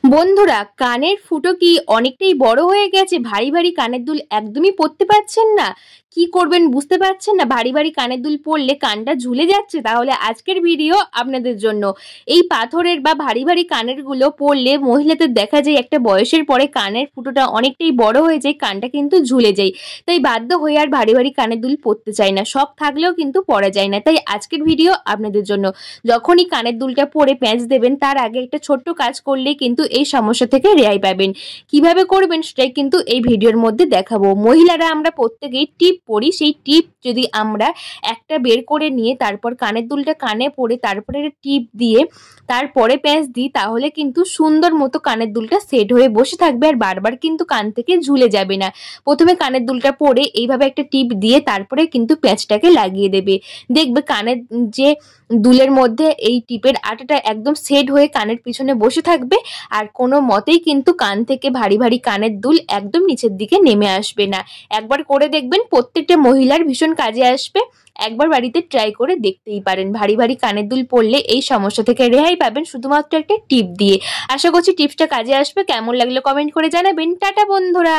বন্ধুরা, কানের ফুটো কি অনেকটাই বড় হয়ে গেছে? ভারী ভারী কানের দুল একদমই পরতে পারছেন না? কি করবেন বুঝতে পারছেন না? ভারী ভারী কানের দুল পরলে কানটা ঝুলে যাচ্ছে? তাহলে আজকের ভিডিও আপনাদের জন্য। এই পাথরের বা ভারী ভারী কানের গুলো পরলে মহিলাদের দেখা যায় একটা বয়সের পরে কানের ফুটোটা অনেকটাই বড় হয়ে যায়, কানটা কিন্তু ঝুলে যায়। তাই বাধ্য হয়ে আর ভারী ভারী কানের দুল পরতে চায় না, শখ থাকলেও কিন্তু পরা যায় না। তাই আজকের ভিডিও আপনাদের জন্য। যখনই কানের দুলটা পরে প্যাঁচ দেবেন তার আগে একটা ছোট্ট কাজ করলে কিন্তু এই সমস্যা থেকে রেহাই পাবেন। কিভাবে করবেন সেটাই কিন্তু এই ভিডিওর মধ্যে দেখাবো। মহিলারা আমরা প্রত্যেকেই টিপ পরি, সেই টিপ যদি আমরা একটা বের করে নিয়ে তারপর কানের দুলটা কানে পরে তারপরে টিপ দিয়ে তারপরে প্যাঁচ দিই, তাহলে কিন্তু সুন্দর মতো কানের দুলটা সেট হয়ে বসে থাকবে আর বারবার কিন্তু কান থেকে ঝুলে যাবে না। প্রথমে কানের দুলটা পরে এইভাবে একটা টিপ দিয়ে তারপরে কিন্তু প্যাঁচটাকে লাগিয়ে দেবে। দেখবে কানের যে দুলের মধ্যে এই টিপের আটাটা একদম সেট হয়ে কানের পিছনে বসে থাকবে আর কোনো মতেই কিন্তু কান থেকে ভারী ভারী কানের দুল একদম নিচের দিকে নেমে আসবে না। একবার করে দেখবেন, প্রত্যেকটা মহিলার ভীষণ কাজে আসবে। একবার বাড়িতে ট্রাই করে দেখতেই পারেন। ভারী ভারী কানের দুল পরলে এই সমস্যা থেকে রেহাই পাবেন শুধুমাত্র একটা টিপ দিয়ে। আশা করছি টিপসটা কাজে আসবে। কেমন লাগলো কমেন্ট করে জানাবেন। টাটা বন্ধুরা।